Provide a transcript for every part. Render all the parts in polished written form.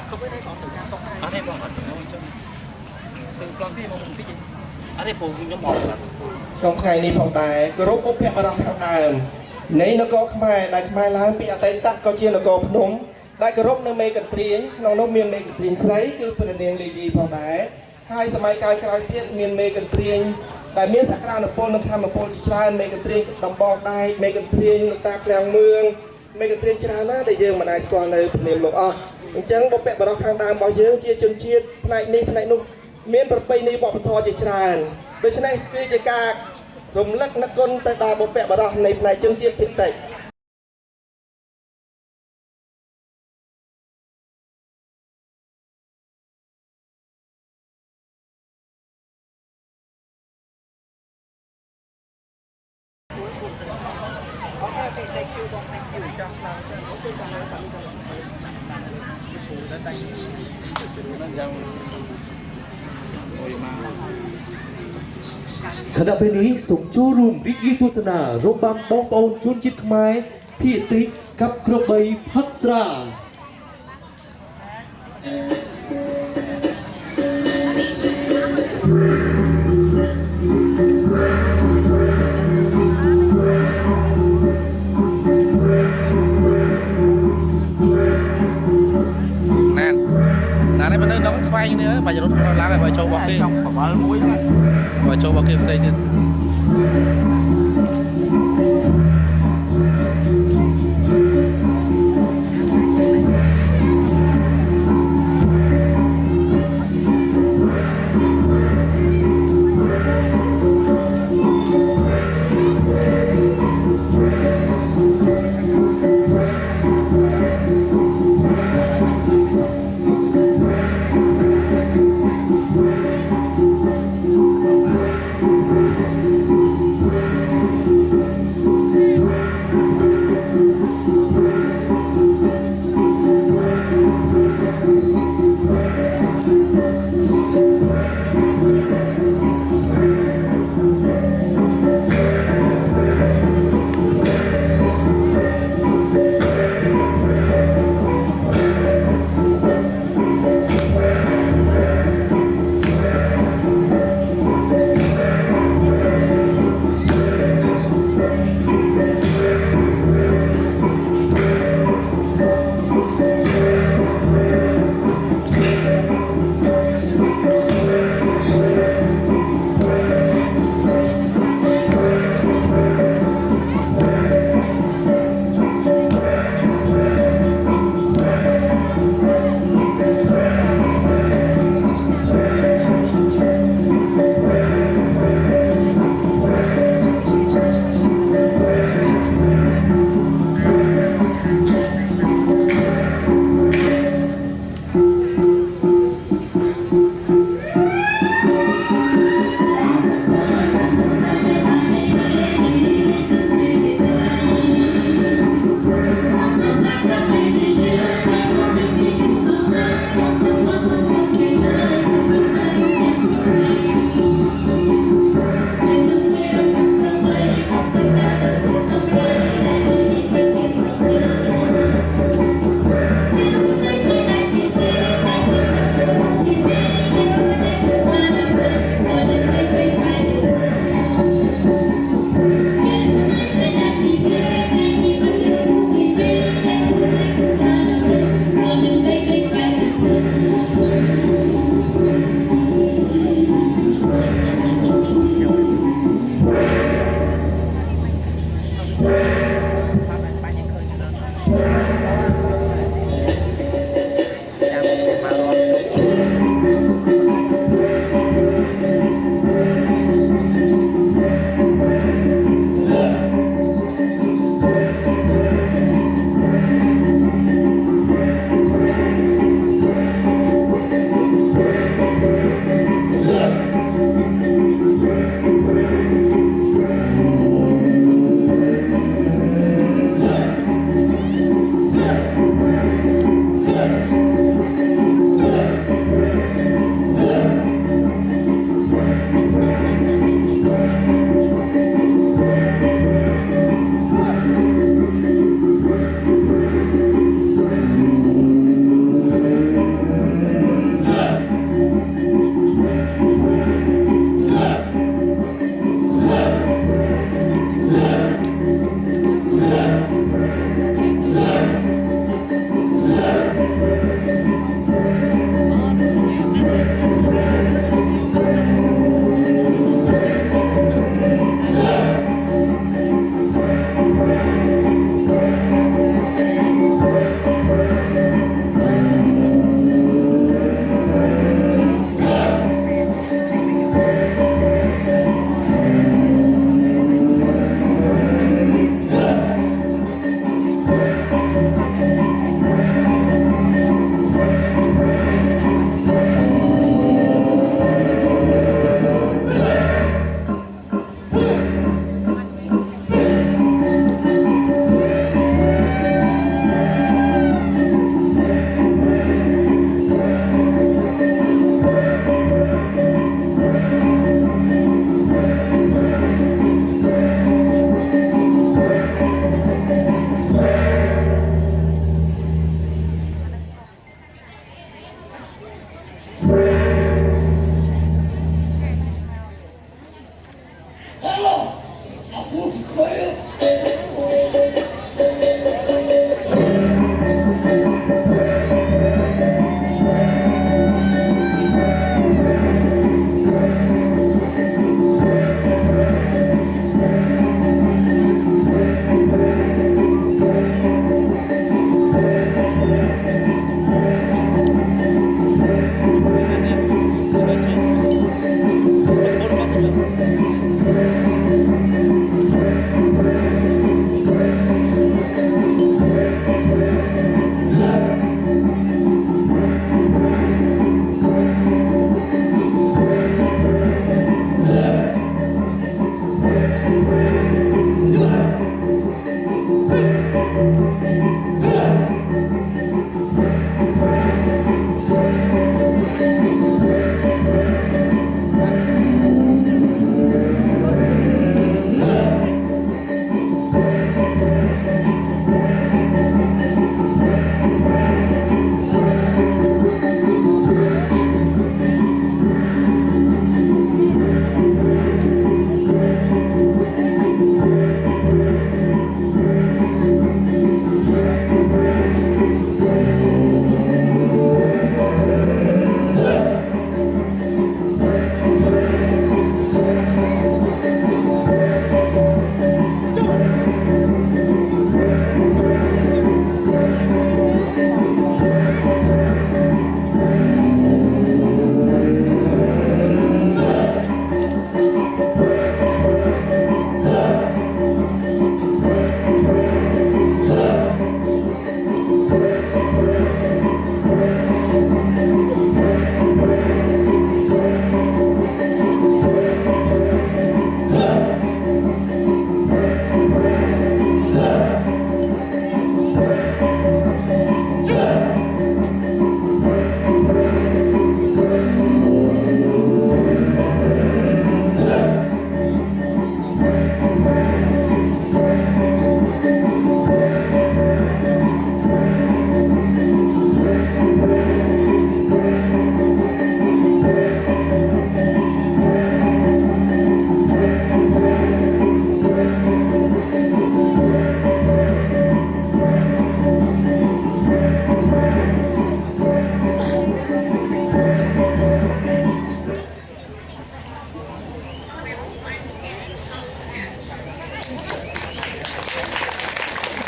anh em còn từ conที่មកទីអត់ទេពូខ្ញុំមកក្នុងថ្ងៃនេះផងដែរគោរពបុព្វបុរសខាងដើមនៃនគរខ្មែរដែលខ្មែរឡើងពីអតីតក៏ជានគរភ្នំដែលគោរពនៅមេកន្ទ្រៀងក្នុងនោះមានមេកន្ទ្រៀងស្រីគឺព្រះនាងលីឌីផងដែរហើយសម័យក្រោយទៀតមានមេកន្ទ្រៀងដែលមានសក្តានុពលនិងធម៌ពលជាច្រើនមេកន្ទ្រៀងដំបងដែកមេកន្ទ្រៀងតាឃ្លាំងមឿងមេកន្ទ្រៀងច្រើនណាស់ដែលយើងមិនអាចស្គាល់នៅព្រនាមលោកអស់អញ្ចឹងបុព្វបុរសខាងដើមរបស់យើងជាជនជាតិផ្នែកនេះផ្នែកនោះមានប្រពៃណីវប្បធម៌ជាច្រើនដូច្នេះគឺជាការរំលឹកនឹកគុណទៅដល់បុព្វបុរសនៃផ្នែកជនជាតិភាគតិចขณะពេលនេះសូមចូលរួមរីករាយទស្សនារបាំបងប្អូនជនជាតិខ្មែរភាគតិចកັບក្របីផឹកស្រាណានេះមិននៅក្នុងខ្វែងនេះបាច់រត់ឡើងឲ្យចូលបោះគេចង់ប្រវល់មួយបើចូលបោះគេផ្សេងទៀត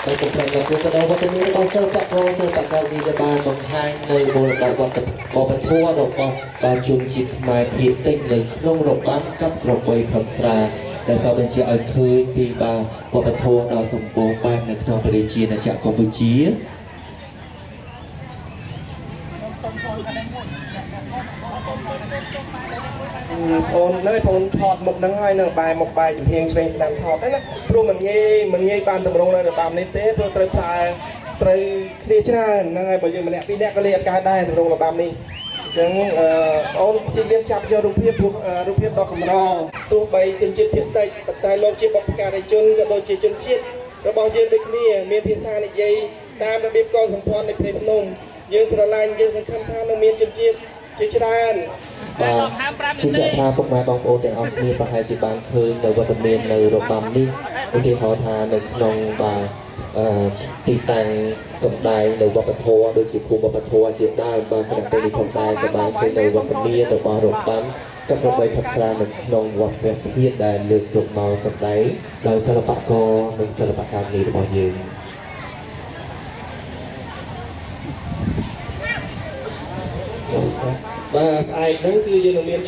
Tôi sẵn sàng gặp luôn cái đó và tôi muốn bao sơ bạc cao đi để bàn bằng hai nơi bộ đại quan tập bỏ bật thua rồi bà chung chít mai thiệt tinh nơi không rộng bám cấp rộng quay phẩm xa để sau bên chị ở khơi vì bà bỏ bật thua đào sông bố ban nơi trongประเทศจีนจากกัมพูชี ôn nơi ôn thọt một nắng hai nắng bài chụp hình trên sàn thọt đấy nè pro mình nghe ban tầm rong này là ban này té pro trời prai trời kia cha nắng hai bây giờ mình đẹp đi đẹp cái liệt cái đai tầm rong là ban này chẳng ôn chỉ liên chập cho rụp hiệp đo cầm rò tu bay chân chết hiện tại tại lo chia bọc cả đại chân cái đôi chia chân chết rồi bao nhiêu đây kia miền phía xa này dây tam đã biết coi sòng phòn này phải nông dương sờ lan dương sờ khăm than nông miền chân chết chết tràn ជាជាថាពុកម៉ែបងប្អូនទាំងអស់គ្នាប្រហែលជាបានឃើញនៅវត្តមាននៅរបាំនេះឧទាហរណ៍ថានៅក្នុងទីតាំងសម្ដែងនៅវប្បធម៌ដូចជាភូមិវប្បធម៌ជាដើមបាទក្នុងពេលនេះផងដែរក៏បានឃើញនៅវត្តមានរបស់របាំกับប្របីផាត់ស្រានៅក្នុងវត្តព្រះធាតុដែលលើកទុកមកសម្ដែងដោយសិល្បករនិងសិល្បករនេះរបស់យើង và sai đó cứ như là miền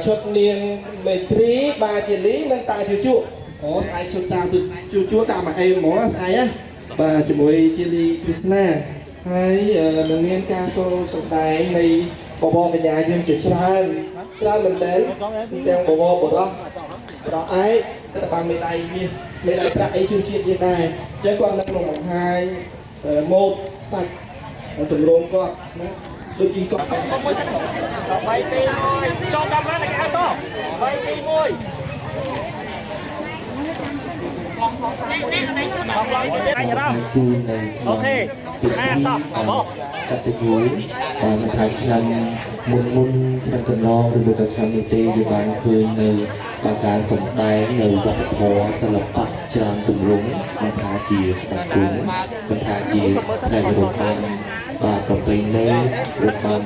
chốt niên mệt trí ba chỉ lý nâng tài thiếu chuột ó sai chốt tao từ chú chúa tao mà em mỏ sai á បាទជាមួយជាលីគ្រីស្ណាហើយនឹងមានការសូមសម្ដែងនៃបបរកញ្ញាយើងជាច្រើនមែនទែនទាំងបបរបរោះឯកតែបានមេដៃប្រាក់អីជឿជាតិយើងដែរអញ្ចឹងគាត់នៅក្នុងបង្ហាញម៉ូដសាច់ទម្រង់គាត់ណាដូចជាគាត់ 3 2 1ចូលដល់ណាគេឲ្យត3 2 1 ជួននៅក្នុងពិធីកតញ្ញូមិនថាឆ្នាំមុនឆ្នាំកន្លងឬមួយក៏ឆ្នាំនេះទេយើងបានឃើញនៅការសម្ដែងនៅវប្បធម៌សិល្បៈច្រើនទម្រង់មិនថាជាក្បាច់គុណមិនថាជាផ្នែករបាំប្រពៃណីរបាំ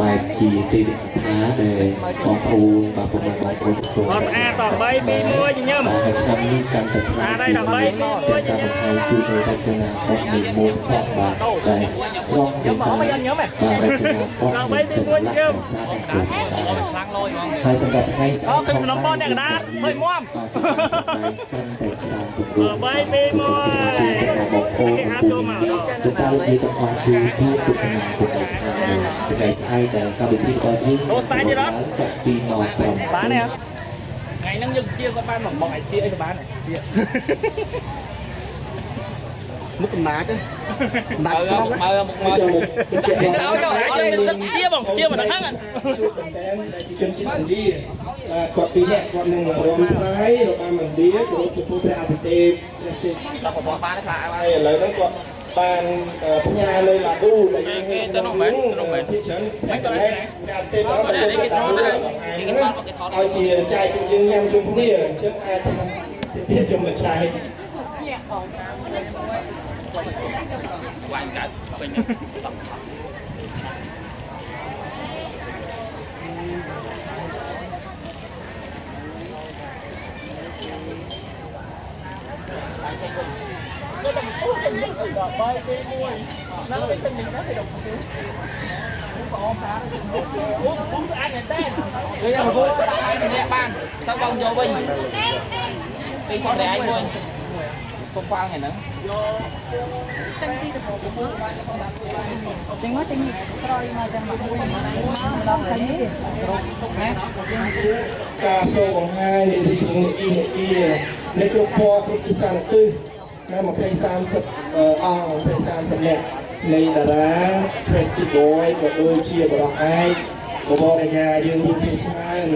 បែបជាទេវកថាដែលបងប្អូនបងប្អូនគ្រប់គ្រងហើយឆ្នាំនេះកាន់តែខ្លាំងទាំងការបង្ហាញជួយនៅរចនាបថនៃម៉ូដសក់ដែលស្រស់ទៅតាមរចនាបថនៃចម្លាក់ប្រាសាទអង្គរហើយសម្រាប់ថ្ងៃស្អែកផងកាន់តែច្រើនទម្រង់គឺសិទ្ធិបងប្អូនលោកតាលោកយាយទាំងអស់ជួយទស្សនាគុណខាងថ្ងៃស្អែកដែលកម្មវិធីរបស់យើងចាក់ពីម៉ោង 5 បានទេថ្ងៃហ្នឹងយើងជាគាត់បានមកឲ្យជាអីក៏បានជា មុខកំណាចទៅបាក់ខំ មើលមុខមកចូលជាបងជាមិនហ្នឹង ជាជនជាតិឥណ្ឌាគាត់ពីរនាក់គាត់នឹងរំប្រាយរបាំឥណ្ឌាគោរពចំពោះព្រះអាទិទេពព្រះសិទ្ធិ ដល់ប្រព័ន្ធបានខ្លះឲ្យ ហើយឥឡូវហ្នឹងគាត់បានផ្ញើនៅឡាឌូដែលយើងហៅក្នុងទីច្រើនតែកន្លែងព្រះអាទិទេពដល់ចូលចិត្តឡាឌូឲ្យជាចែកពួកយើងញ៉ាំជុំគ្នាអញ្ចឹងអាចទៀតខ្ញុំមិនចែក វាញ់កាត់ពេញ không khoan này nữa cả sâu bằng hai này thì chúng một kia lấy cái po không đi sang tư nên một thầy sang sập một thầy sang sập nè này là đá festival của đôi chia của ai của bò cả nhà dương hùng thiên trai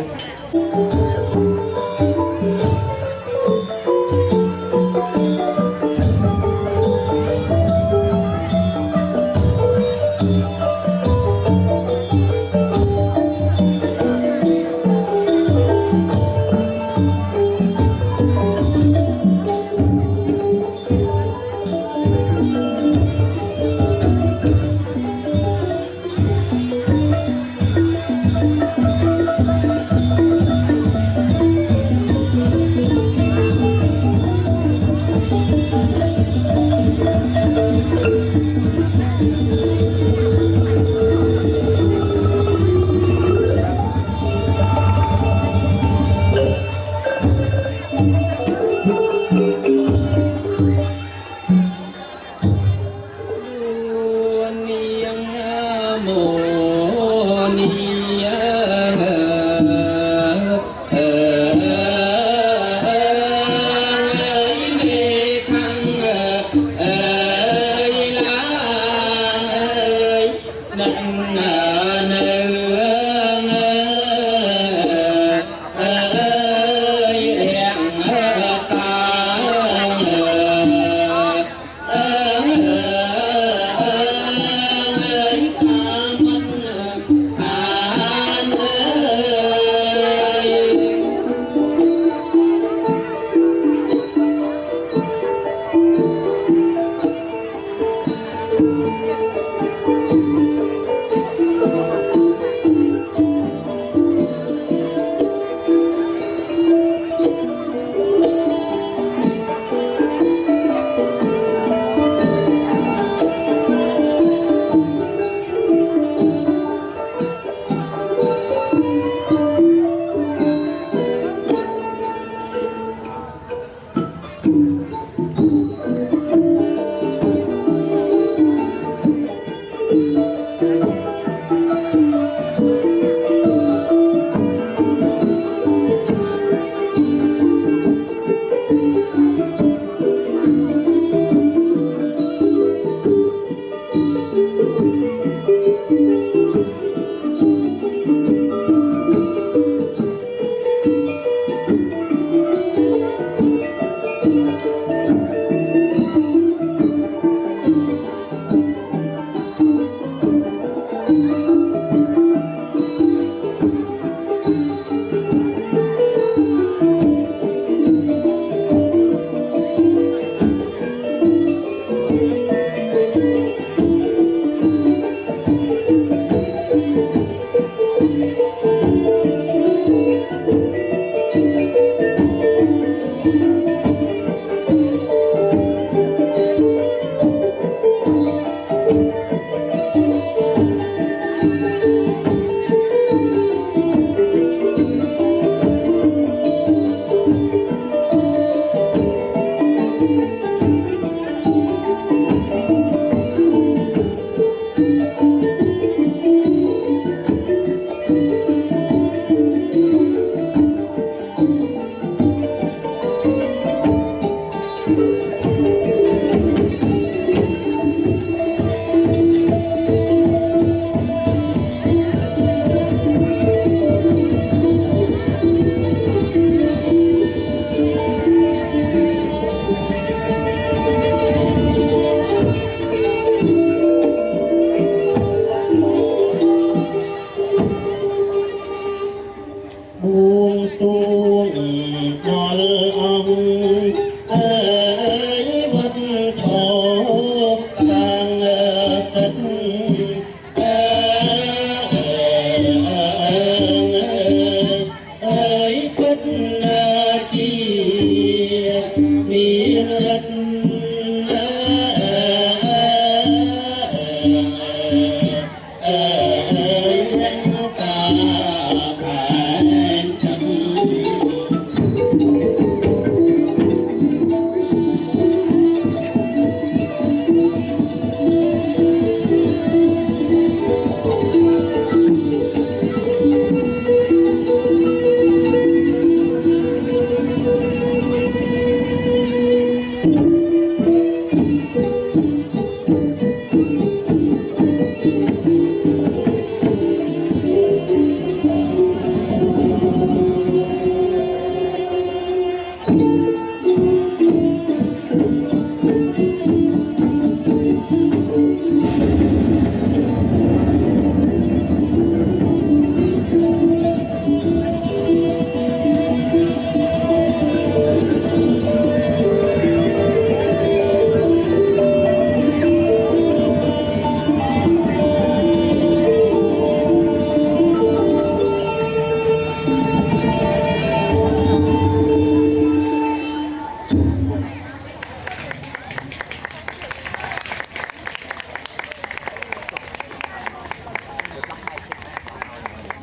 ស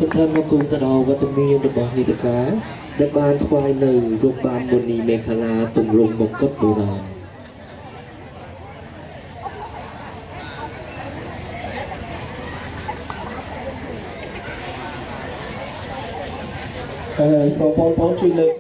ង្ឃឹមមកគុំទៅដល់វត្តមានរបស់នីតិកាដែលបានថ្វាយនៅរូបបានមុនីមេខលាទម្រង់មង្គតបុរាណ សូមបងប្អូនជួយលើក